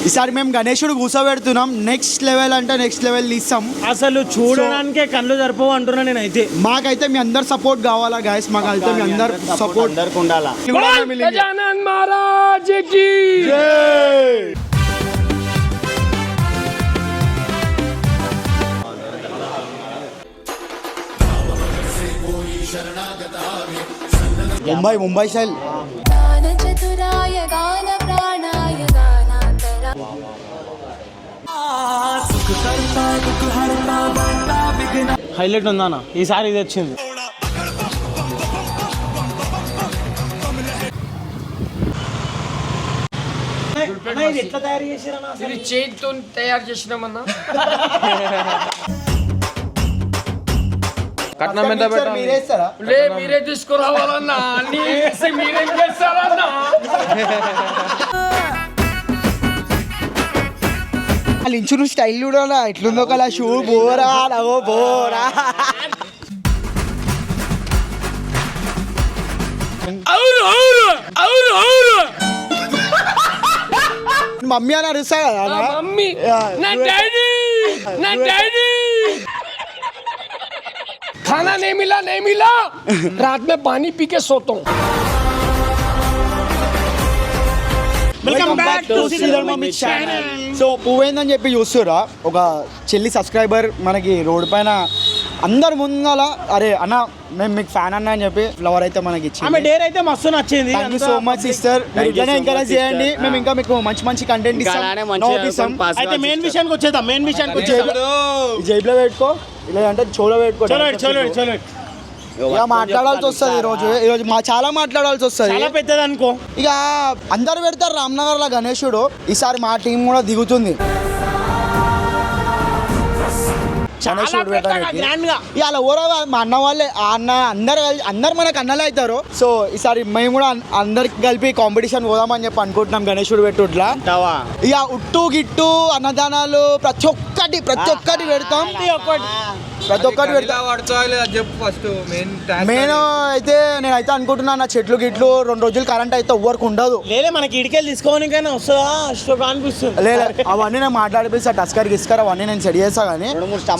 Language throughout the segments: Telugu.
ఈసారి మేము గణేశుడు కూర్చోబెడుతున్నాం. నెక్స్ట్ లెవెల్ అంటే నెక్స్ట్ లెవెల్ తీస్తాం. అసలు చూడడానికే కళ్ళు సరిపోవు అంటున్నా నేనైతే. మాకైతే మీ అందరు సపోర్ట్ కావాలా గైస్, మాకైతే మీ అందరు సపోర్ట్ అందరికి ఉండాలా. గజానన్ మహారాజ్ కి జై. ముంబై స్టైల్. హైలైట్ ఉందానా ఈసారి ఇది వచ్చింది. ఇది ఎట్లా తయారు చేసిరన్నా? ఇది చేతితో తయారు చేసినామన్నా. కట్నం ఎంత పెట్టాలి? మీరే తీసుకురావాలన్నా. మీరేం చేస్తారన్నా? ఇంచును స్టైల్ చూడాలా ఎట్లుందో కదా. షూ బోరా నవో బోరా. మమ్మీ అని అరుస్తా కదా. మమ్మీ నా డాడీ నా డాడీ खाना नहीं मिला रात में पानी पी के सोता हूँ. Welcome back to Sridhar mummy channel. So పువ్వేందని చెప్పి చూస్తురా ఒక చెల్లి సబ్స్క్రైబర్ మనకి రోడ్ పైన అందరు ముందల అరే అన్న మేము మీకు ఫ్యాన్ అన్న అని చెప్పి ఫ్లవర్ అయితే మనకి ఇచ్చింది. ఆమె డేర్ అయితే మస్తు నచ్చింది. Thank you so much sister. మీరు ఇట్లానే ఎంకరేజ్ చేయండి. మేము ఇంకా మీకు మంచి కంటెంట్ ఇస్తాం. అయితే మెయిన్ విషయానికి వచ్చేద్దాం. జైబులో పెట్టుకో, ఇలా అంటే చెవులో పెట్టుకో. ఇక మాట్లాడాల్సి వస్తుంది ఈరోజు చాలా మాట్లాడాల్సి వస్తుంది. చాలా పెద్దది అనుకో. ఇక అందరు పెడతారు రామ్నగర్ లో గణేశుడు. ఈసారి మా టీం కూడా దిగుతుంది గణేశుడు పెట్టడానికి. ఇలా ఓరా మా అన్న వాళ్ళే అన్న అందరు మనకు అన్నలే అవుతారు. సో ఈసారి మేము కూడా అందరికి కలిపి కాంపిటీషన్ పోదామని చెప్పి అనుకుంటున్నాం గణేశుడు పెట్టుట్లా. ఇక ఉట్టు గిట్టు అన్నదానాలు ప్రతి ఒక్కటి పెడతాం. ప్రతి ఒక్కటి పెడతాం. మెయిన్ అయితే నేనైతే అనుకుంటున్నా నా చెట్లు గిట్లు 2 రోజులు కరెంట్ అయితే ఎవ్వరికి ఉండదు. లేలే మనకి ఇడికెళ్ళి తీసుకోవడానికైనా వస్తుందా అష్టోగా అనిపిస్తుంది. లేదు అవన్నీ నేను మాట్లాడిపిస్తా. టస్కర్ గిస్కర్ అవన్నీ నేను సెట్ చేస్తా కానీ.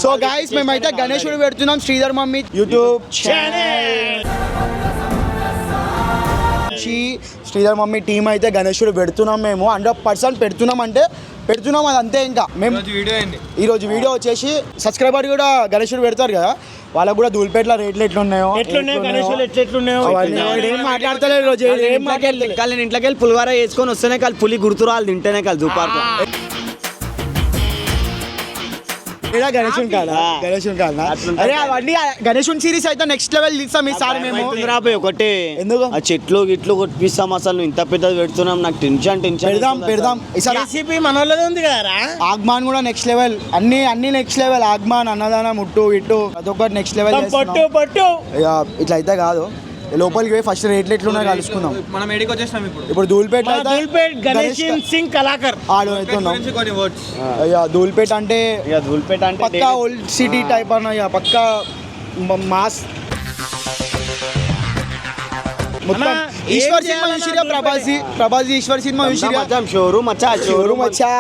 సో గైస్ మేమైతే గణేశుడు పెడుతున్నాం Sridhar mummy YouTube channel. Sridhar mummy team అయితే గణేశుడు పెడుతున్నాం. మేము 100% పెడుతున్నాం అంటే పెడుతున్నాం. అది అంతే. ఇంకా మేము ఈరోజు వీడియో వచ్చేసి సబ్స్క్రైబర్ కూడా గణేశుడు పెడతారు కదా, వాళ్ళకు కూడా ధూల్పేట్ల రేట్లు ఎట్లున్నాయో మాట్లాడతలేదు ఈరోజు. నేను ఇంట్లోకి వెళ్ళి పులివార వేసుకొని వస్తేనే కాదు పులి గుర్తురాలు తింటేనే కాదు జూపార్కు. గణేశుని కాదా అరే అవన్నీ గణేశుని సిరీస్ అయితే నెక్స్ట్ లెవెల్ తీస్తాం ఈసారి మేము. ఒకటే ఎందుకు ఆ చెట్లు గిట్లు కొట్టిస్తాం. అసలు ఇంత పెద్దది పెడుతున్నాం. నాకు టెన్షన్ పెడదాం ఈసారి. మనోళ్ళది ఉంది కదా ఆగ్మాన్ కూడా నెక్స్ట్ లెవెల్. అన్ని నెక్స్ట్ లెవెల్. ఆగ్మాన్ అన్నదానం ముట్టు ఇట్టు అదొకటి నెక్స్ట్ లెవెల్. పట్టు ఇట్లా అయితే కాదు. లోపలికి పోయి ఫస్ట్ రేట్లు ఎట్లున్నా కలుసుకుందాం. మనం ఏడికి వచ్చేస్తాం ఇప్పుడు ధూల్పేట్ గణేష్ సింగ్ కళాకర్ ఆడు అవుతున్నాం. ధూల్పేట్ అంటే పక్కా ఓల్డ్ సిటీ టైప్ అన్న పక్కా మాస్. మొత్తం ఈశ్వర్ సినిమా చూసిరా? ప్రభాస్ ఈశ్వర్ సినిమా చూసిరా? షోరూమ్ వచ్చా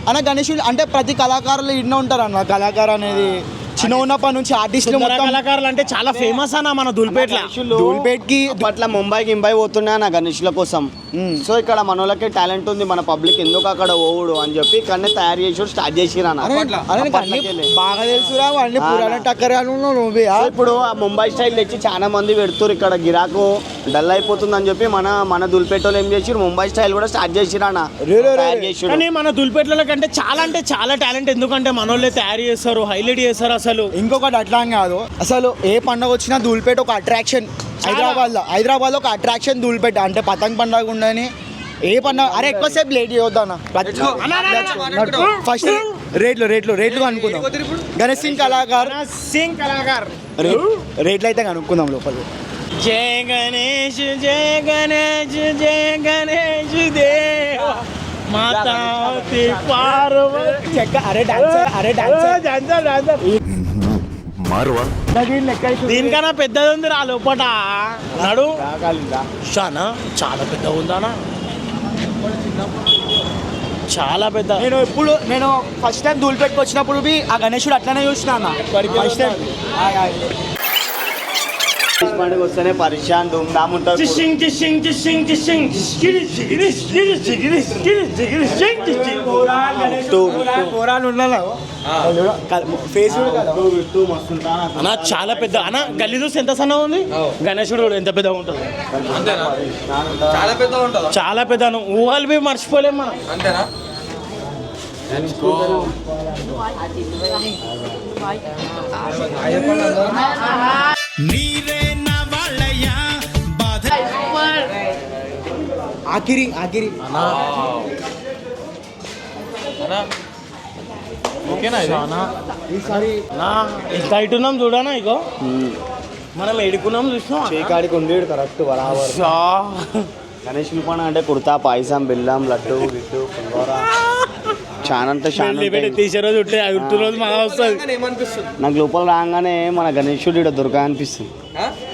అన్న గణేశుడు అంటే ప్రతి కళాకారులు ఇన్న ఉంటారు అన్న. కళాకారు అనేది చిన్న ఉన్నప్పటి నుంచి ఆర్టిస్టులు కళాకారులు అంటే చాలా ఫేమస్ అన్న మన ధూల్పేట్ కి. అట్లా ముంబై పోతున్నా నా గణేష్ల కోసం. సో ఇక్కడ మనోళ్ళకి టాలెంట్ ఉంది, మన పబ్లిక్ ఎందుకు అక్కడ ఓవుడు అని చెప్పి ఇక్కడనే తయారు చేసి స్టార్ట్ చేసిరా. బాగా తెలుసురా అన్ని పురాణ టక్కర్. ఇప్పుడు ఆ ముంబై స్టైల్ తెచ్చి చాలా మంది పెడుతున్నారు. ఇక్కడ గిరాకు డల్ అయిపోతుంది అని చెప్పి మన దుల్పేటలో ఏం చేసి ముంబై స్టైల్ కూడా స్టార్ట్ చేసిరా. కానీ మన దుల్పేటలో కంటే చాలా టాలెంట్. ఎందుకంటే మనోళ్ళే తయారు చేస్తారు, హైలైట్ చేస్తారు. అసలు ఇంకొకటి అట్లా కాదు, అసలు ఏ పండుగ వచ్చినా ధూల్పేట ఒక అట్రాక్షన్. హైదరాబాద్ లో ఒక అట్రాక్షన్ ధూల్పేట అంటే పతంగ్ పండుగ ఉండని ఏ పండుగ. అరే ఎక్కువసేపు లేట్ చేయొద్దన్న. ఫస్ట్ రేట్లు అనుకుందాం. గణేష్ సింగ్ కళాకార్ రేట్లు అయితే కనుక్కుందాం లోపల. జయ గణేష్ జయ గణేష్ జయ గణేష్ దేవ మాతా పార్వతి. అరే డాన్సర్ మారువా దీనికన్నా పెద్దది ఉంది రా లోపట నడు షానా చాలా పెద్దగా ఉందానా చాలా పెద్ద. నేను ఫస్ట్ టైం ధూళిపేటకి వచ్చినప్పుడు ఆ గణేశుడు అట్లనే చూసిన అన్న ఫస్ట్ టైం. పండుగ వస్తేనే పరిశాన్ ధూమ్ధామ్ ఉంటుంది. జిషింగ్ జిషింగ్ జిషింగ్ జిషింగ్ జిగిరి జిగిరి జిగిరి జిగిరి జిగిరి జిగిరి జింగ్ జిషింగ్. ఫేస్ అన్న చాలా పెద్ద అన్న గల్లీ చూసి ఎంత సన్న ఉంది గణేశుడు ఎంత పెద్దగా ఉంటుంది చాలా పెద్ద ఊహలు బి మర్చిపోలేం మనం అంతేనా ఆఖిరి ఎంత ఇటున్నాం చూడనా ఇగో మనం ఎడుకున్నాం చూసినాం చీకాడికి ఉండేడు కరెక్ట్ బరాబర్. గణేషుని పండుగ అంటే కుర్తా పాయసం బెల్లం లడ్డు గిట్టు పులిహోర చాలా అంటే చాలా తీసే రోజు ఉట్టు రోజు మన వస్తుంది. నాకు లోపల రాగానే మన గణేశుడు ఇక్కడ దొరక అనిపిస్తుంది.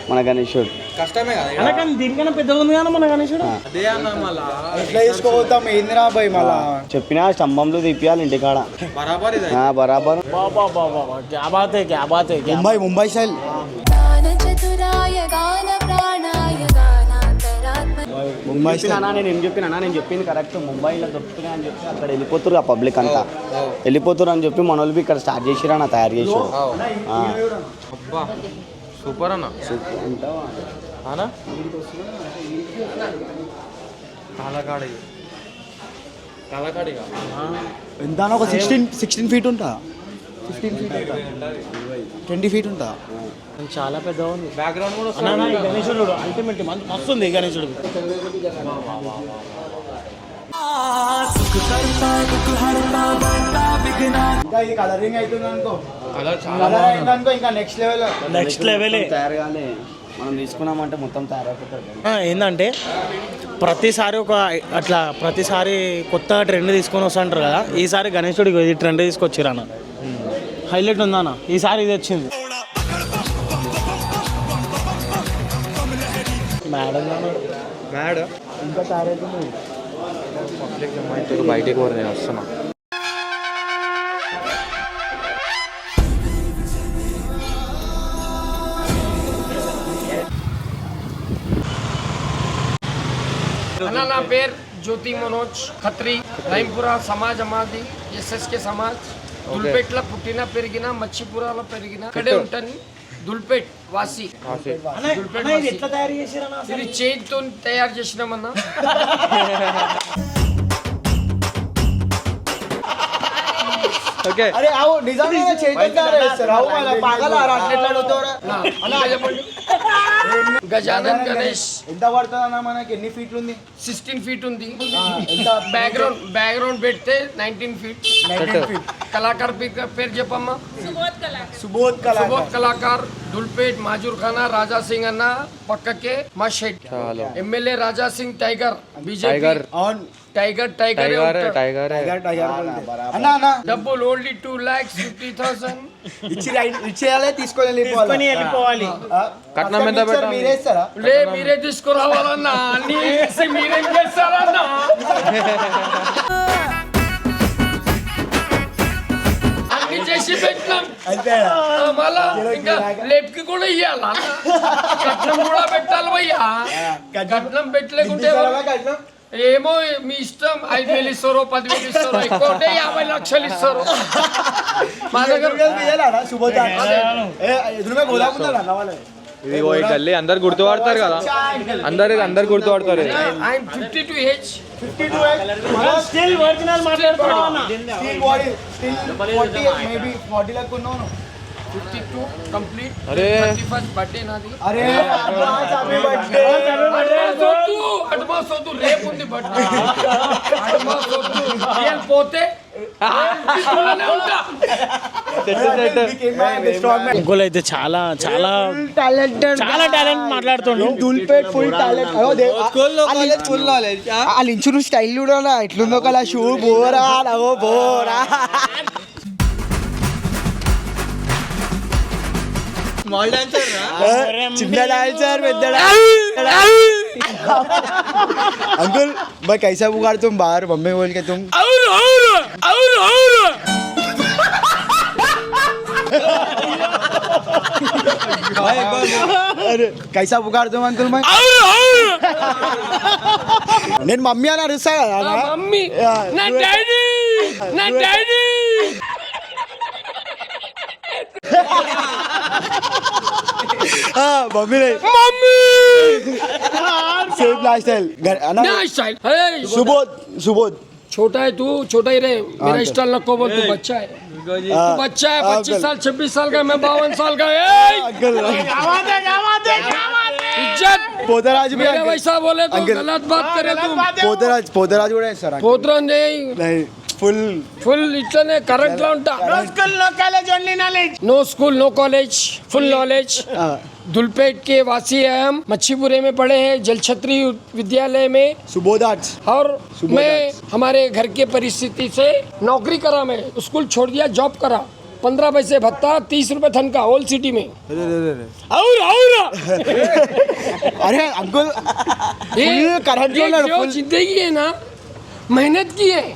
మన గణేశుడు కష్టమే కదా అన్న కానీ దీనికన్నా పెద్దగా ఉంది కానీ మన గణేశుడు అదే అన్న మళ్ళా ఎట్లా తీసుకోవద్దాం ఏందిరా భయ్ మళ్ళా చెప్పినా స్తంభంలో తీపియాలి ఇంటికాడ బరాబర్ ఇది బరాబర్. బాబా బాబా క్యా బాత్ హై క్యా బాత్ హై క్యా ముంబై స్టైల్ ముంబై స్టైల్. నేను ఏం చెప్పినా నేను చెప్పింది కరెక్ట్. ముంబైలో దొరుకుతున్నాయి అని చెప్పి అక్కడ వెళ్ళిపోతురు ఆ పబ్లిక్ అంతా వెళ్ళిపోతురు అని చెప్పి మన వాళ్ళు ఇక్కడ స్టార్ట్ చేసిరా నా తయారు చేసి అబ్బా సూపర్ అన్న అన్న కాలకాడిగా ఎంత ఒక 16 ఫీట్ ఉంటా 15 ఫీట్ ఉంటా 20 ఫీట్ ఉంటా. చాలా పెద్దగా ఉంది బ్యాక్గ్రౌండ్ కూడా అన్న ఈ గణేశుడు అల్టిమేట్ మస్తు ఉంది ఈ గణేశుడు ఇంకా ఇది కలరింగ్ అవుతుంది అనుకో కలర్ కలర్ అయిందనుకో ఇంకా నెక్స్ట్ లెవెల్ తయారు కానీ మనం తీసుకున్నామంటే మొత్తం తయారైపోతుంది. ఏంటంటే ప్రతిసారి ప్రతిసారి కొత్త ట్రెండ్ తీసుకొని వస్తుంటారు కదా ఈసారి గణేశుడికి ఇది ట్రెండ్ తీసుకొచ్చిర్రు అన్న హైలైట్ ఉందా అన్న ఈసారి ఇది వచ్చింది మేడం ఇంకా తయారైతుంది. బయటికి పోరు నేను వస్తున్నా అన్న నా పేరు జ్యోతి మనోజ్ ఖత్రి రైంపురా సమాజ్ అమాది ఎస్ఎస్కే సమాజ్ దుల్పేట్ల పుట్టిన పెరిగిన మచ్చిపురాలో పెరిగిన ఇక్కడే ఉంటాను దుల్పేట్ వాసి దుల్పేట్ వాసి. ఎట్లా తయారు చేసిరన్నా ఇది చేతితో తయారు చేసినామన్నా ఓకే అరే ఆవు నిజంగా చేతులు తయారు చేస్తారు ఆవు మన పగలారా అట్లా అడుగుతారా చెప్పండి గజానన్ గణేష్ ఎంత పడుతుంది అన్న మనకి ఎన్ని ఫీట్లు ఉంది 16 ఫీట్ ఉంది ఎంత బ్యాక్గ్రౌండ్ పెడితే 19 ఫీట్ 19 ఫీట్ కళాకారు పేరు చెప్పమ్మా సుబోధ్ సుబోధ్ కళాకార్ దుల్పేట్ మాజూర్ ఖానా రాజా సింగ్ అన్న పక్కకే మా shed MLA Raja Singh tiger BJP on tiger tiger అన్న అన్న డబ్బులు ఓన్లీ 2,50,000 ఇచ్చేయాలి తీసుకొని వెళ్ళిపోవాలి కట్నం ఎంత పెట్టాలి? మీరే ఇస్తారా లే మీరే తీసుకురావాలన్నా అన్ని వేసి మీరేం చేస్తారన్నా అన్ని చేసి పెట్టినాం అంతేనా మళ్ళా ఇంకా లేపుకి కూడా ఇయ్యాలా కట్నం కూడా పెట్టాలి భయ్యా కట్నం పెట్టలేకుంటే ఏమో మీ ఇష్టం 5,000 ఇస్తారో 10,000 ఇస్తారో ఎక్కువ ఉంటే 50 లక్షలు ఇస్తారు మా దగ్గర సుబోధ్ ఎదురుగా గోదాం ఉందా అన్న వాళ్ళ ఇది ఈ గల్లీ అందరు గుర్తుపడతారు కదా అందరు గుర్తుపడతారు ఇది. ఐఎమ్ 52 ఏజ్ 52 స్టిల్ ఒరిజినల్ మాట్లాడుతున్నాం స్టిల్ బాడీ స్టిల్ 40 మేబీ 40 లెక్క ఉన్నాను 52 కంప్లీట్ అరే 31st బర్త్డే నాది అరే అడ్వాన్స్ హ్యాపీ బర్త్డే అడ్వాన్స్ వద్దు రేపు ఉంది బర్త్డే అడ్వాన్స్ వద్దు రియల్ పోతే ఇంట్లోనే ఉంటా. ఇంకోళ్ళు అయితే చాలా చాలా టాలెంట్ మాట్లాడుతుండు దుల్పేట్ ఫుల్ టాలెంట్ వాళ్ళ ఇంచు స్టైల్ చూడాలా ఎట్లుందో కదా షూ బోరా నవో బోరా చిన్న డాన్సర్ పెద్ద अंकुल भाई कैसा बुखार तुम बाहर मम्मी बोल के तुम अरे कैसा बुखार तुम अंकुल मैं నేను మమ్మీ అని అరుస్తా కదా మమ్మీ నా డాడీ నా డాడీ मम्मी नहीं मम्मी सेफ लाइफ स्टाइल ना स्टाइल अरे सुबोध सुबोध छोटा है तू छोटा ही रहे मेरा स्टाइल नको बोल तू बच्चा है तू बच्चा है 25 साल 26 साल का मैं 52 साल का अंकल इज्जत पोतराज भी मेरा वैसा बोले तो अंकल। गलत बात करे तुम पोतराज కూడా వేస్తారా పోత్ర नहीं ఫుల్ ఫుల్ ఇట్లనే కరెక్ట్ లా ఉంటా no school no college full knowledge Dhoolpet के वासी हैं हम मच्छीपुरे में पढ़े हैं जल छत्री विद्यालय में सुबोध आर्ट्स और मैं हमारे घर के परिस्थिति से नौकरी करा मैं स्कूल छोड़ दिया जॉब करा 15 पैसे भत्ता 30 रुपए तनखा होल सिटी में और अरे अंकुल ये करंट ये जो जिंदगी है ना मेहनत की है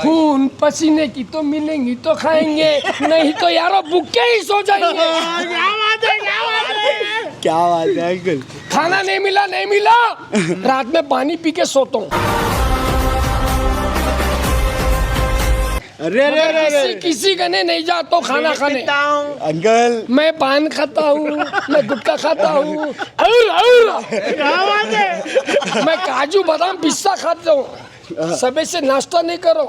खून पसीने की तो मिलेंगी तो खाएंगे नहीं तो यारो भूखे ही सो जाएंगे क्या बात है अंकुल खाना नहीं मिला रात में पानी पी के सोता हूँ अरे अरे अरे किसी गने नहीं जाता हूँ खाना खाने अंकल मैं पान खाता हूँ मैं गुटखा खाता हूँ मैं काजू बादाम पिस्ता खाता हूँ सबे से नाश्ता नहीं करो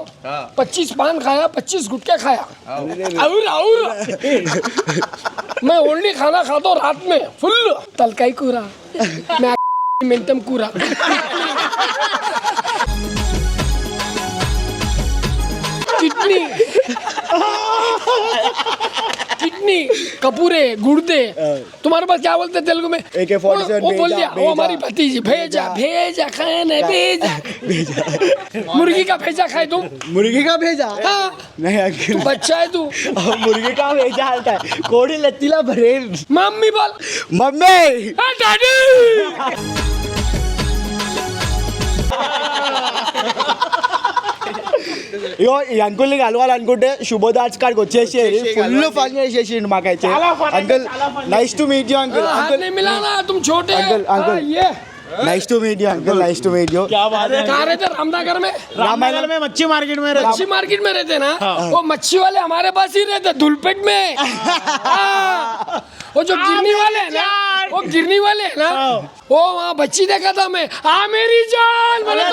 25 पान खाया 25 गुटके खाया और मैं ओनली खाना खाता हूँ रात में फुल तलकाई कूरा मैं मेंटम कूरा किडनी कपूरे गुर्दे तुम्हारे पास क्या बोलते हैं तेलुगु में AK-47 वो बोल दिया वो भेजा। हमारी भतीजी भेजा खाने भेजा मुर्गी का भेजा खाए तुम मुर्गी का भेजा हाँ नहीं अंकल बच्चा है तू मुर्गी का भेजा आता है कोड़ी लत्तीला भरेल मम्मी बोल मम्मी डैडी ఇగో ఈ అంకుల్ని కలవాలనుకుంటే శుభోద్ ఆర్ట్స్ కాడికి వచ్చేసి ఫుల్ ఫన్ చేసేసిండు మాకైతే uncle nice to meet you uncle हाथ అంకుల్ नहीं मिलाना तुम छोटे अंकल, अंकल। हाँ, ये nice to meet you uncle nice to meet you कहाँ रहते रामनगर में रामायण में మచ్చి మార్కెట్ में मच्छी मार्केट में रहते ना वो मच्छी वाले हमारे पास ही रहते धुलपेट में हाँ, वो जो गिरनी वाले है ना वो गिरनी वाले है ना वो वहाँ बच्ची देखा था मैं मेरी जान बोले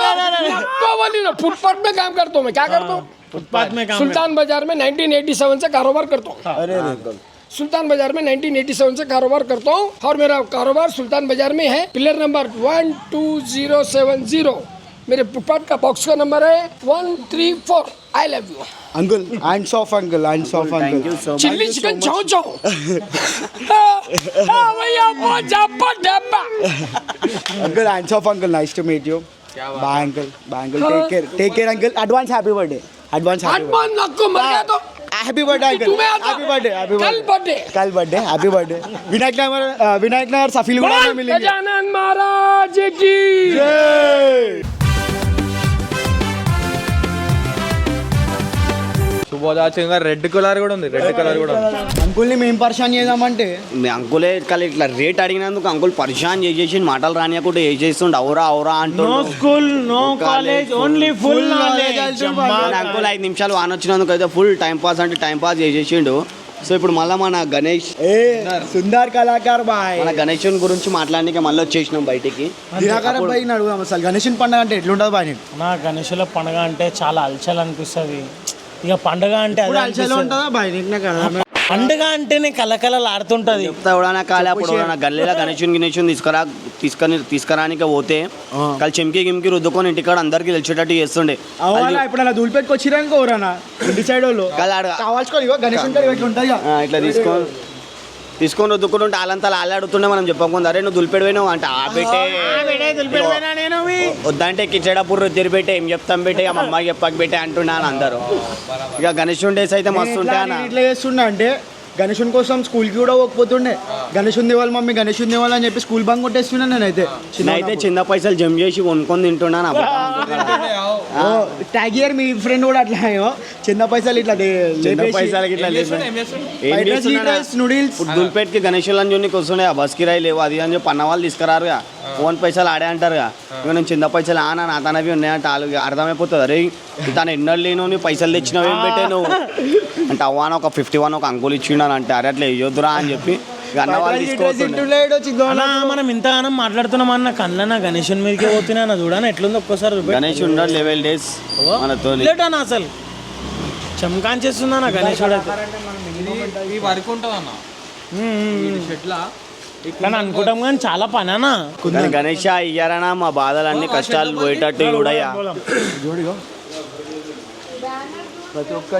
तो बोली ना फुटपाथ में काम करता हूँ मैं क्या करता हूँ फुटपाथ में काम सुल्तान बाजार में 1987 से कारोबार करता हूँ अरे सुल्तान बाजार में 1987 से कारोबार करता हूँ और मेरा कारोबार सुल्तान बाजार में है पिलर नंबर 12070 मेरे फुटपाथ का बॉक्स का नंबर है 134 I love you uncle hands off uncle Thank you so much. Chilli chicken चाओ चाओ भैया uncle hands off uncle nice to meet you bye uncle take care uncle advance happy birthday advance Hanuman नको मर गया तो हैप्पी बर्थडे अंकल तुम्हें आता हैप्पी बर्थडे कल बर्थडे कल birthday happy birthday Vinayak Nagar Safilguda में मिलेंगे गजानन महाराज की శుభోదాచంగా రెడ్ కలర్ కూడా ఉంది రెడ్ కలర్ కూడా ఉంది అంకుల్ని మేము పరిశాన్ చేద్దామంటే మీ అంకులే కలి ఇట్లా రేట్ అడిగినందుకు అంకుల్ పరిశాన్ చేసేసి మాటలు రానియకుండా ఏ చేస్తుండే అవురా అవురా అంటూ no school no college only full knowledge uncle 5 నిమిషాలు వాన వచ్చినందుకు అయితే ఫుల్ టైం పాస్ అంటే టైం పాస్ చేసేసిండు సో ఇప్పుడు మళ్ళీ మన గణేష్ ఏ సుందర్ కళాకార్ బాయ్ మన గణేష్ గురించి మాట్లాడడానికి మళ్ళీ వచ్చేసినాం బయటికి దినాకర్ బాయ్ అడుగుదాం అసలు గణేషన్ పండుగ అంటే ఎట్లుంటుంది బాయ్ నీకు నా గణేషుల పండుగ అంటే చాలా అలచల్ అనిపిస్తుంది ఇక పండుగ అంటే అదే అలచలో అనిపిస్తది. ఉంటుందా బాయ్ నీకు నాకు అర్థం పండుగ అంటేనే కలకలలు ఆడుతుంటది చెప్తా ఎవడన్నా కాలే అప్పుడు ఎవడన్నా గల్లీలో గణేషుని తీసుకురానికి పోతే కాలు చెంకి గిమ్కి రుద్దుకొని ఇంటికాడ అందరికి తెలిసేటట్టు చేస్తుండే అవునా ఇప్పుడు అలా దూలిపెట్టుకు వచ్చిరానికి ఎవరన్నా ఇంటి సైడ్ వాళ్ళు కాలు ఆడ కావాల్చుకొని ఇగో గణేషన్ గారు ఇట్లా ఉంటుంది ఇట్లా తీసుకొని రుద్దుకుంటుంటే వాళ్ళంతా ఆలాడుతుండే మనం చెప్పకుండా అరే నువ్వు దులిపెడి పోయినావు అంటే ఆ పెట్టే వద్దంటే కిచెడప్పుడు రుద్దిరి పెట్టే ఏం చెప్తాం పెట్టే మా అమ్మాయి చెప్పక పెట్టే అంటున్నా అని అందరూ ఇక గణేష్ డేస్ అయితే మస్తు ఉంటాయి అన్న ఇట్లా చేస్తుండే అంటే గణేషుని కోసం స్కూల్కి కూడా పోకపోతుండే. గణేషుని దేవాలి మమ్మీ, గణేషుని దేవాలి అని చెప్పి స్కూల్ బంక్ కొట్టేస్తున్నా నేనైతే. నేనైతే చిన్న పైసలు జమ చేసి కొనుక్కొని తింటున్నాను. ట్యాగ్ ఇయర్ మీ ఫ్రెండ్ కూడా అట్లా చిన్న పైసలు ఇట్లా చిన్న పైసలకి ఇట్లా నూడిల్స్ దుల్పేట్కి గణేషులని చూనికి వస్తుండే, ఆ బస్ కిరాయి లేవు అది అని చెప్పి అన్న వాళ్ళు తీసుకురారుగా, ఫోన్ పైసలు ఆడే అంటారుగా. ఇక నేను చిన్న పైసలు నా తనవి ఉన్నాయంటే వాళ్ళు అర్థమైపోతుంది. అరే తను ఎన్నో లేను నీ పైసలు తెచ్చినావు ఏం పెట్టాను అంటే అవ్వాన ఒక 51 ఒక అంకులు ఇచ్చిండని అంటే అరే అట్లా ఇవ్వద్దురా అని చెప్పి అన్న వాళ్ళు అన్నా మనం ఇంతగానం మాట్లాడుతున్నాం అన్న కళ్ళ గణేషుని మీదకే పోతున్నా చూడని ఎట్లుంది ఒక్కసారి గణేష్ ఉండడు లెవెల్ డేస్ మనతో లేటన్నా అసలు చమకాన్ చేస్తుందా గణేశుడు ఈ వరకు ఉంటుంది అన్న చెట్ల కానీ అనుకుంటాం కానీ చాలా పని అన్న. గణేష్ ఇయ్యారనా మా బాధలన్నీ కష్టాలు పోయేటట్టు చూడయ్యా.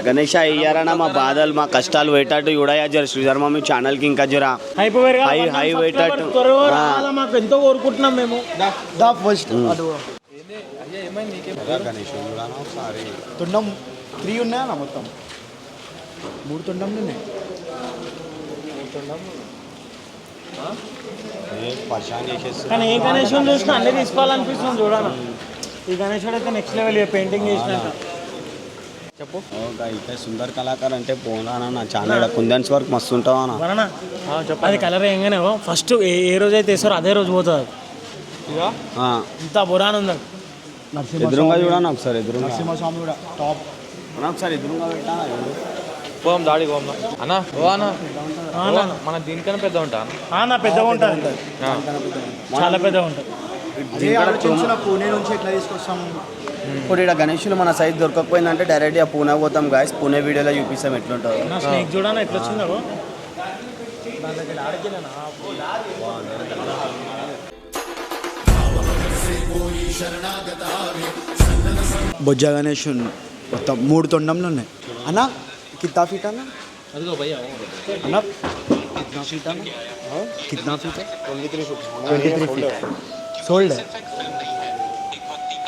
గణేష్ ఇయ్యారనా మా బాధలు మా కష్టాలు పోయేటట్టు చూడయ్యా. జర శ్రీధర్ మమ్మీ ఛానల్కి ఇంకా జర హై పోయేటట్టు మాకు ఎంతో కోరుకుంటున్నాం మేము. తుండం 3 ఉన్నాయా మొత్తం 3 తుండంలు ఉన్నాయి. కానీ ఏ గణేశుని చూసినా అన్నీ తీసుకోవాలనిపిస్తుంది చూడనా. ఈ గణేశుడు అయితే నెక్స్ట్ లెవెల్ పెయింటింగ్ చేసినాక చెప్పు. అయితే సుందర్ కళాకార్ అంటే పోనా నా ఛానల్ కుందన్స్ వర్క్ మస్తు ఉంటావా వరనా అది కలర్ ఏంగానే ఫస్ట్ ఏ రోజు అయితే వేస్తారో అదే రోజు పోతుంది. ఇంత బురాన్ ఉంది. ఎదురుగా చూడనా ఒకసారి, ఎదురుగా నరసింహస్వామి కూడా టాప్. ఒకసారి ఎదురుగా పెట్టా పోదాం దాడి పోదాం అన్న. ఓ అన్న మన దీనికన్నా పెద్ద ఉంటా నా పెద్దగా ఉంటుంది, చాలా పెద్దగా ఉంటుంది. పూణే నుంచి ఎట్లా తీసుకొస్తాం. ఇప్పుడు ఇక్కడ గణేషులు మన సైజ్ దొరకకపోయిందంటే డైరెక్ట్గా పూణే పోతాం గాయస్. పూణే వీడియోలో చూపిస్తాం ఎట్లుంటుందో. నా స్నేక్ చూడనా ఎట్లా వచ్చిందో. బొజ్జ గణేష్ మొత్తం 3 తొండంలు ఉన్నాయి అన్న. కిత్తా ఫీట్ అన్న అన్న కిత్నా ఫీట్ అన్న కిత్నా ఫీట్ 23 ఫీట్ సోల్డ్.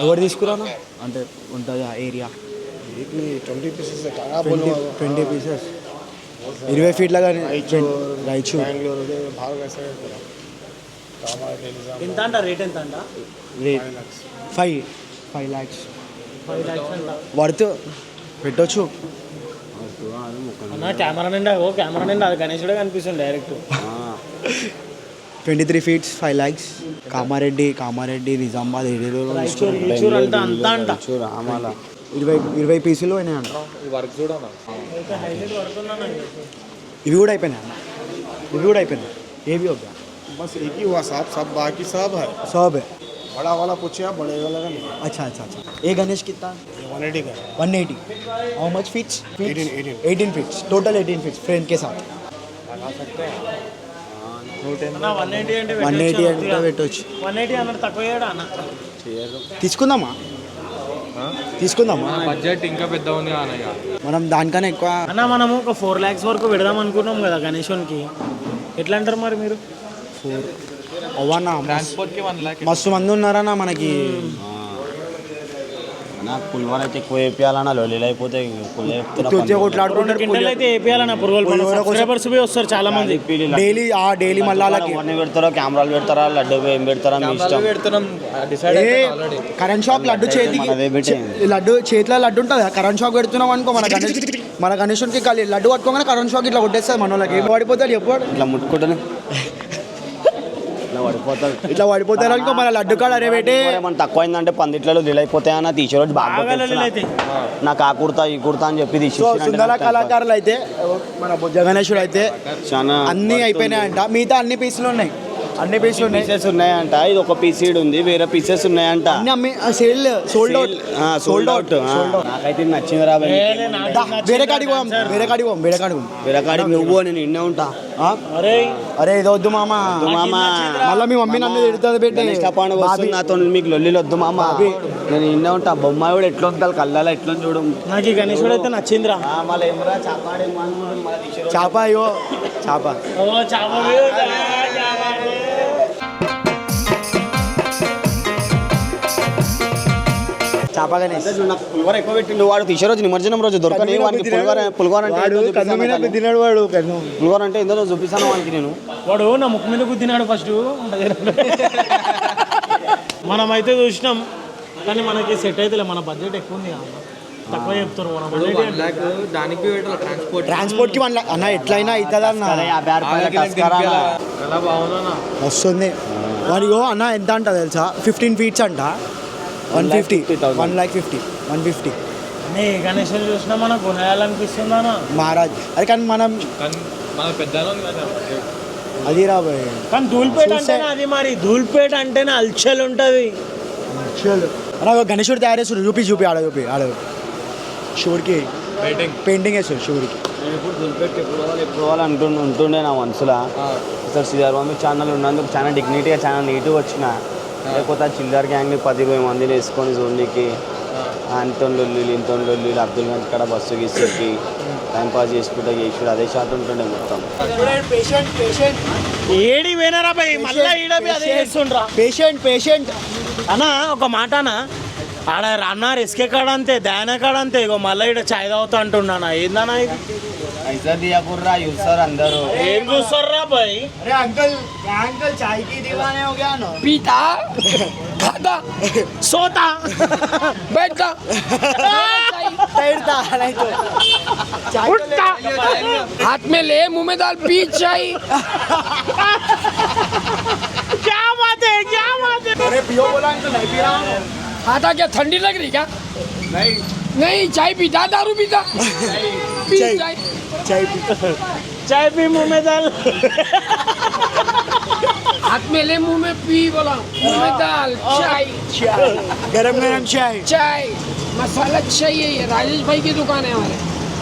ఎవరు తీసుకురా అంటే ఉంటుంది ఆ ఏరియా 20 పీసెస్ 20 ఫీట్ల కానీ రైచు ఎంత అంట రేట్ ఎంత అంట? రేట్ 5 lakhs వర్త్ పెట్టొచ్చు అన్న. కెమెరా నిండా అది గణేశుడే కనిపిస్తుంది direct. 23 feet 5 lakhs. Kamareddy Nizamabad అంతా అంట 20 పీసులు అయినాయి అంట. వర్క్ చూడనా ఇవి కూడా అయిపోయినాయి అన్న. ఏవి వద్దా बस एक ही हुआ साहब, सब बाकी सब है। सब है. बड़ा वाला पूछिए, बड़े वाला का नहीं। अच्छा. ये गणेश कितना? 180 का 180. How much feets? 18 feet. Total 18 feet frame के साथ. लगा सकते हैं 180 అంటే 180 అంటే పెట్టొచ్చు. 180 అన్నట్టు తక్కువ చేయడా అన్న. తీసుకుందామా బడ్జెట్ ఇంకా పెద్ద ఉంది అన్నయ్య. మనం దానికన్నా ఎక్కువ అన్న మనము ఒక 4 lakhs వరకు పెడదాం అనుకున్నాం కదా గణేశునికి. ఎట్లా అంటారు మరి మీరు? 4 అవ్వన్నా ట్రాన్స్పోర్ట్కి 1 lakh. మస్తు మంది ఉన్నారన్నా మనకి. నాకు పులివర అయితే ఎక్కువ వేపియాలన్నా లొల్లీలు అయిపోతే కొట్లాడుకుంటారు. కింటల్ అయితే వేపియాలన్న పురుగులు సబ్స్క్రైబర్స్ వస్తారు చాలా మంది డైలీ మళ్ళీ అవన్నీ పెడతారా, కెమెరాలు పెడతారా, లడ్డు ఏం పెడతారా మీ ఇష్టం. కరెంట్ షాక్ లడ్డు లడ్డు చేతిలో లడ్డు ఉంటుంది. కరెంట్ షాక్ పెడుతున్నాం అనుకో మన గణేశునికి లడ్డు పట్టుకోగానే కరెంట్ షాక్ ఇట్లా కొట్టేస్తుంది మన వాళ్ళకి. ఏం పడిపోతాడు చెప్పాడు ఇట్లా ముట్టుకుంటాను ఇట్లా పడిపోతారు అనుకో మన లడ్డు కాడ. అరే బేటే ఏమన్నా తక్కువ అయిందంటే పందిట్లలో ఢిల్ అయిపోతాయన్న తీసేరోజు బాగా నాకు ఆ కుర్తా ఈ కుర్తా అని చెప్పి తీసి. సుందర కళాకారులు అయితే మన బొజ్జ గణేశుడు అయితే చాలా అన్నీ అయిపోయినాయంట. మిగతా అన్ని పీసులు ఉన్నాయి. పీసెస్ ఉన్నాయంట. ఇది ఒక పీస్ ఉంది, వేరే పీసెస్ ఉన్నాయంట. Sold out. నాకైతే నచ్చింది రా. వేరే కాడికి నువ్వు నేను ఇన్నే ఉంటా. అరే ఇది వద్దు మామ మళ్ళీ మీ మమ్మీ నన్ను తిడుతుంది పెట్టి. నాతో మీకు లొల్లిలు వద్దు మామ, నేను ఇన్నే ఉంటా. బొమ్మాయి కూడా ఎట్లా ఉంటుంది కళ్ళలో ఎట్లా చూడు. నాకు ఈ గణేశుడు అయితే నచ్చిందిరా. మళ్ళీ ఏమరా చేప చాప గణేష్ పులిహోర ఎక్కువ పెట్టిండు వాడు తీసే రోజు నిమజ్జనం రోజు దొరకని వానికి పులిహోర అంటే వాడు ఏందో కన్ను మీద చూపిస్తాను తిన్నాడు వాడు కన్ను పులిహోర అంటే ఏందో చూపిస్తాను వానికి నేను వాడు నా ముక్కు మీద గుద్దినాడు ఫస్ట్ మనమైతే చూసినాం కానీ మనకి సెట్ అయితే మన బడ్జెట్ ఎక్కువ ఉంది కదా తక్కువ చెప్తారు మన బడ్జెట్ దానికి ట్రాన్స్పోర్ట్ ట్రాన్స్పోర్ట్ కి అన్న ఎట్లయినా అవుతుంది అన్న అరే 50 రూపాయల టస్కరా అన్న. ఎలా బాగుందన్నా వస్తుంది వాడిగో అన్న ఎంత అంట తెలుసా 15 ఫీట్స్ అంట 150 150 150 నీ గణేష్ చూసినా మనకు కొనేయాలనిపిస్తుందా మహారాజ్ అది కానీ మనం మన పెద్ద అది రాబోయే కానీ ధూల్పేట అంటేనే అది మరి ధూల్పేట అంటేనే అల్చల్ ఉంటుంది అన్న గణేశుడు తయారు చేస్తారు చూపి ఆడ శివుడికి పెయింటింగ్ వేస్తారు శివుడికి నేను ఇప్పుడు దులిపెట్టి ఎప్పుడు పోవాలి ఉంటుండే నా మనసులో సార్ శ్రీధర్ మమ్మీ ఛానల్ ఉన్నందుకు చాలా డిగ్నిటీగా చాలా నీట్గా వచ్చిన లేకపోతే ఆ చిల్లర్ గ్యాంగ్ని 10-20 మందిని వేసుకొని జోన్కి అంతొల్లు అబ్దుల్ గంజ్ కాడ బస్సు గీసేకి టైంపాస్ చేసుకుంటా చేసుడు అదే షాట్ ఉంటుండే మొత్తం ఏడి పోయినారా భయ్ మళ్ళా ఈడబి అదే చేస్తుండ్రా పేషెంట్ అన్నా ఒక మాట అన్న ఆడ అన్న రిస్కే కాడ అంతే దాన కాడ అంతే ఇగో మళ్ళీ ఇక్కడ చాయ్ తాగుతా అంటున్నానా ఏందన్నా ఇది అయితే దియాకుర్రా యూసర్ అందరూ ఏం చూస్తారా భయ్ अरे अंकल चाय की दीवाने हो गया ना पीता खाता సోతా बैठता तैरता नहीं तो चाय को ले- ఉట్టా हाथ में ले मुंह में डाल पी चाय क्या बात है अरे पियो बोला अंकल नहीं पी रहा हूँ खाता क्या ठंडी लग रही क्या नहीं चाय पीता दारू पीता पी चाय। चाय चाय पी चाय पी मुंह में डाल हाथ में ले मुंह में पी बोला मुंह में डाल चाय गरम चाय चाय मसाला चाहिए ये राजेश भाई की दुकान है हमारे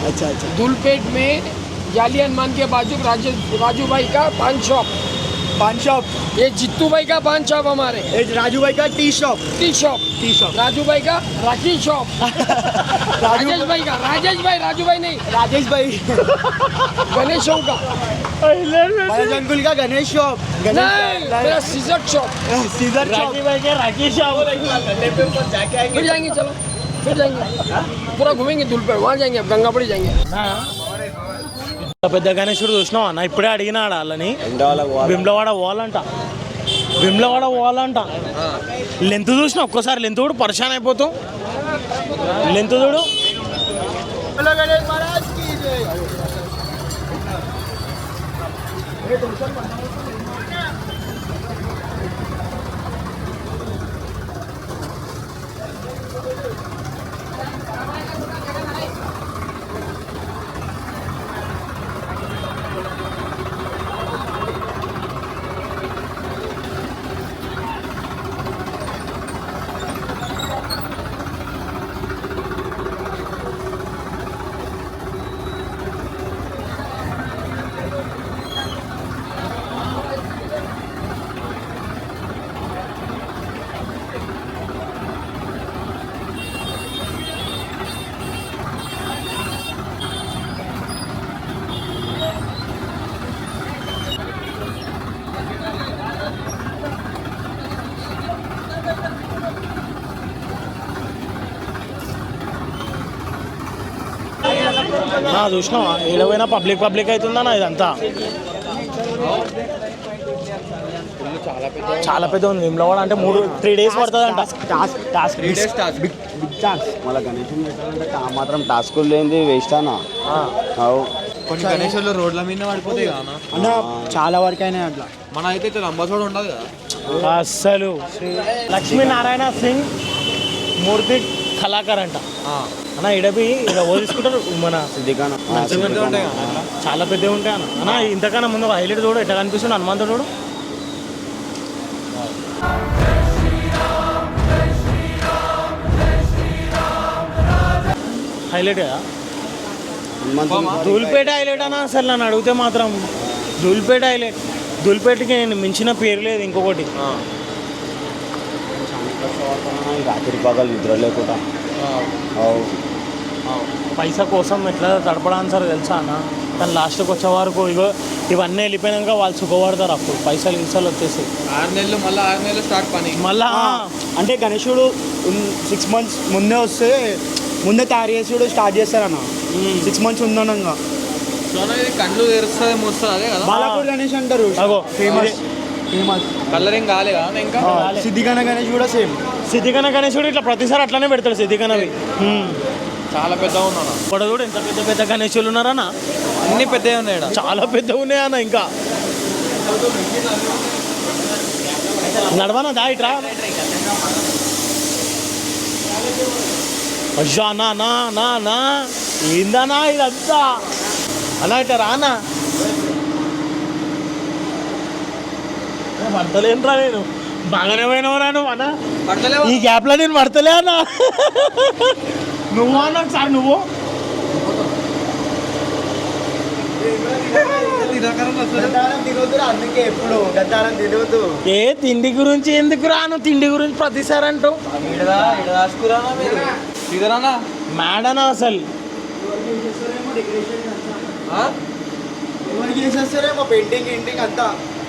अच्छा धूलपेट में जाली हनुमान के बाजू राजू भाई का पान शॉप पान शॉप ये जित्तू भाई का पान शॉप हमारे राजू भाई का tea shop tea shop Raju भाई का राखी शॉप राजेश भाई का राजू भाई नहीं राजेश भाई गणेशों का अंकुल का गणेश शॉप नहीं मेरा सीजर शॉप सीजर शॉप राखी भाई के राखी शाह फिर जाएंगे चलो फिर जाएंगे पूरा घूमेंगे धूलपेट वहाँ जाएंगे अब गंगापड़ी जाएंगे పెద్ద గణేశుడు చూసినావా అన్న ఇప్పుడే అడిగినాడు వాళ్ళని విమ్లవాడ పోవాలంట లెంత్ చూసిన ఒక్కోసారి లెంత్ కూడా పరిశాన్ అయిపోతాం లెంత్ చూడు गणेश महाराज की जय చూసినావా ఏడవైనా పబ్లిక్ అవుతుందన్నా ఇదంతా చాలా పెద్ద ఉంది విమ్లవాడ అంటే 3 days పడుతుంది అంట టాస్క్ బిగ్ ఛాన్స్ మళ్ళీ గణేశం పెట్టాలంటే ఆ మాత్రం టాస్కులు లేనిది వేస్ట్ అన్న అవు కొన్ని గణేశ్వర్లు రోడ్ల మీద పడిపోతాయి కదా అన్న చాలా వరకు అయినాయి అట్లా మన అయితే రంబాసోడు ఉండదు కదా అస్సలు లక్ష్మీనారాయణ సింగ్ మూర్తి కళాకార్ అంట అన్న ఇడబి ఇలా తీసుకుంటారు మన సిద్ధిగాన చాలా పెద్దగా ఉంటాయి అన్న ఇంతకన్నా ముందు హైలైట్ చూడు ఎట్లా కనిపిస్తుంది హనుమంతుడు చూడు హైలైట్ కదా ధూల్పేట హైలైట్ అన్న అసలు నన్ను అడిగితే మాత్రం ధూల్పేట హైలైట్ ధూల్పేటకి నేను మించిన పేరు లేదు ఇంకొకటి రాత్రి పగలు నిద్ర లేకుండా పైసా కోసం ఎట్లా తడపడానికి సార్ తెలుసా అన్న కానీ లాస్ట్కి వచ్చే వరకు ఇగో ఇవన్నీ వెళ్ళిపోయినాక వాళ్ళు సుఖపడతారు, అప్పుడు పైసలు గిసలు వచ్చేసాయి. 6 నెలలు మళ్ళీ 6 నెలలు స్టార్ట్ పని. మళ్ళా అంటే గణేశుడు 6 months ముందే వస్తే ముందే తయారు చేసుడు స్టార్ట్ చేస్తారన్న. 6 months ఉందనంగా సో ఇది కళ్ళు తెరుస్తుంది మూస్తుంది అదే కదా. బాలాపూర్ గణేష్ అంటారు, అగో ఫేమస్. కలరింగ్ కాలేదా ఇంకా? సిద్ధిగణ గణేష్ కూడా సేమ్. సిద్ధికన గణేశుడు ఇట్లా ప్రతిసారి అట్లానే పెడతాడు సిద్ధికనవి. చాలా పెద్దగా ఉన్నాను. ఇక్కడ కూడా ఎంత పెద్ద పెద్ద గణేశులు ఉన్నారన్న, అన్ని పెద్దగా ఉన్నాయి ఈడ. చాలా పెద్దగా ఉన్నాయన్న. ఇంకా నడవనా దా ఇట్రా. అయ్యా నా నా నా నా ఏందన్నా ఇదంతా అన్నా ఇట్లా రానా. పడతలేనురా నేను, బాగానే పోయినవరా నువ్వు అన్న. పడతలేవా? ఈ గ్యాప్లో నేను పడతలే అన్న. నువ్వు అన్న ఒకసారి నువ్వు అందుకే ఎప్పుడు గద్దారం తినవద్దు. ఏ తిండి గురించి ఎందుకు రాను, తిండి గురించి ప్రతిసారి అంటావు. ఇదనా మేడనా అసలు ఎవరికి చేసేస్తారేమో పెయింటింగ్ గింటింగ్ అంతా.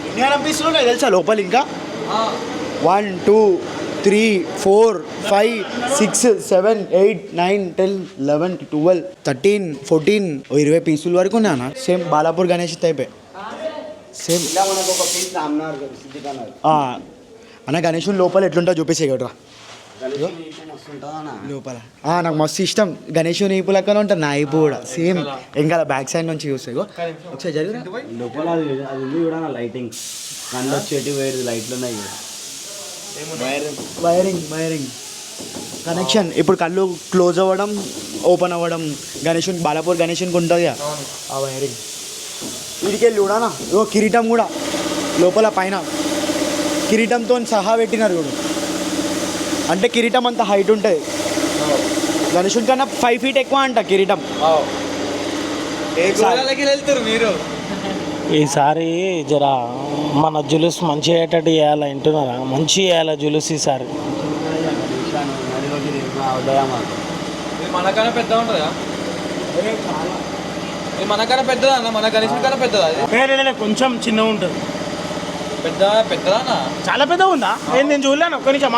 ఎన్ని అనిపిస్తున్నాయి తెలుసా లోపల ఇంకా. 1 2 3 4 5 6 7 8 9 10 11 12 13 14 20 పీసుల వరకు ఉన్నాయన్న. సేమ్ బాలాపూర్ గణేష్ టైపే సేమ్. అన్న గణేష్ లోపల ఎట్లుంటా చూపించే కదరా లోపల. నాకు మస్తు ఇష్టం గణేష్ నీపు లెక్కనే ఉంటుంది, నా ఈపు కూడా సేమ్. ఇంకా బ్యాక్ సైడ్ నుంచి చూస్తే ఒకసారి జరిగిన లోపల అది ఉంది కూడా లైటింగ్ కండ వచ్చేటి వేరు లైట్లు ఉన్నాయి. Wiring connection. ఇప్పుడు కళ్ళు క్లోజ్ అవ్వడం ఓపెన్ అవ్వడం గణేషుని బాలాపూర్ గణేషునికి ఉంటుంది కదా ఆ వైరింగ్. వీడికెళ్ళి చూడనా ఓ కిరీటం కూడా లోపల పైన కిరీటంతో సహా పెట్టినారు చూడు. అంటే కిరీటం అంత హైట్ ఉంటుంది గణేషుని కన్నా 5 feet ఎక్కువ అంట కిరీటం. వెళ్తారు మీరు. ఈసారి జరా మన జులుస్ మంచి అయ్యేటట్టు చేయాలి వింటున్నారా, మంచి చేయాలి జులుస్ ఈసారి. ఇది మనకన్నా పెద్ద ఉంటుందా? ఇది మనకన్నా పెద్దదా అన్న? మన గణేశుడి కన్నా పెద్దదా? అది కొంచెం చిన్నగా ఉంటుంది. పెద్దదా అన్న? చాలా పెద్ద ఉందా? నేను చూడలేను, ఒక్క నిమిషం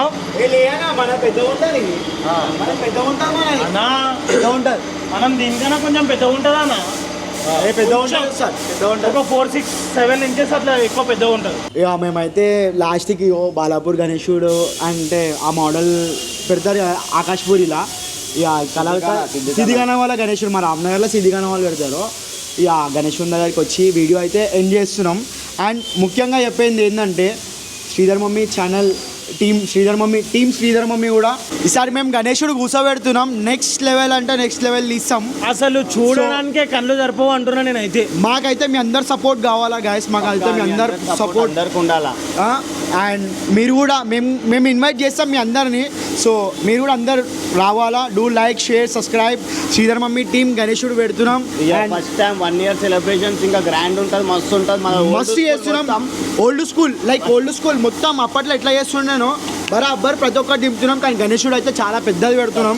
మన పెద్ద ఉంటుంది పెద్ద ఉంటుంది అన్నా. పెద్ద ఉంటుంది. మనం దీనికన్నా కొంచెం పెద్ద ఉంటుందా అన్న? పెద్ద ఉంటుంది సార్, పెద్ద ఉంటుంది. ఒక 4 6 7 inches అట్లా ఎక్కువ పెద్దగా ఉంటుంది. ఇక మేమైతే లాస్ట్కి బాలాపూర్ గణేశుడు అంటే ఆ మోడల్ పెడతారు కదా ఆకాశ్పూరిలా. ఇక కలర్ సిద్ధిగణ వాళ్ళ గణేశుడు మా రామ్నగర్లో సిద్ధిగణ వాళ్ళు పెడతారు. ఇక గణేశుడి దగ్గరికి వచ్చి వీడియో అయితే ఎండ్ చేస్తున్నాం. అండ్ ముఖ్యంగా చెప్పేది ఏంటంటే Sridhar mummy channel team Sridhar mummy కూడా ఈసారి మేము గణేశుడు కూర్చోబెడుతున్నాం. నెక్స్ట్ లెవెల్ అంటే నెక్స్ట్ లెవెల్ తీస్తాం. అసలు చూడడానికే కళ్ళు సరిపోవు అంటున్నా నేనైతే. మాకైతే మీ అందరు సపోర్ట్ కావాలా గైస్, మాకైతే మీ అందరు సపోర్ట్ అందరికి ఉండాలా. అండ్ మీరు కూడా మేము ఇన్వైట్ చేస్తాం మీ అందరినీ. సో మీరు కూడా అందరు రావాలా. Do like share subscribe. Sridhar mummy team గణేశుడు పెడుతున్నాం. ఫస్ట్ టైం 1 year సెలబ్రేషన్స్ ఇంకా గ్రాండ్ ఉంటుంది, మస్తు ఉంటుంది. మస్తు చేస్తున్నాం. ఓల్డ్ స్కూల్ మొత్తం అప్పట్లో ఎట్లా చేస్తున్నాను బరాబర్ ప్రతి ఒక్కటి దింపుతున్నాం. కానీ గణేశుడు అయితే చాలా పెద్దది పెడుతున్నాం,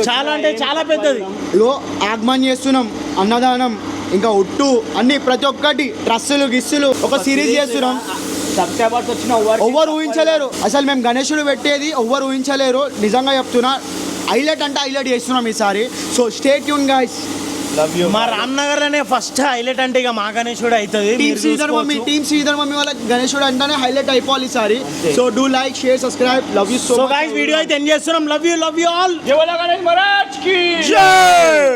చాలా అంటే చాలా పెద్దది. ఇగో ఆగమన్ చేస్తున్నాం, అన్నదానం ఇంకా ఒట్టు అన్ని ప్రతి ఒక్కటి డ్రస్సులు గిస్సులు ఒక సిరీస్ చేస్తున్నాం. సబ్స్క్రైబర్స్ వచ్చిన ఎవరు ఊహించలేరు అసలు మేము గణేశుడు పెట్టేది, ఎవరు ఊహించలేరు నిజంగా చెప్తున్నా. హైలైట్ అంటే హైలైట్ చేస్తున్నాం ఈసారి. So stay tune guys. మా రామ్నగర్ లోనే ఫస్ట్ హైలైట్ అంటే ఇక మా గణేశుడు అవుతుంది. టీమ్ శ్రీధర్ మమ్మీ వాళ్ళ గణేశుడు అంటేనే హైలైట్ అయిపోవాలి ఈసారి. So do like share subscribe. Love you so much. Video అయితే ఎండ్ చేస్తున్నాం. Love you all. జై గణేష్ మహారాజ్ కి జై.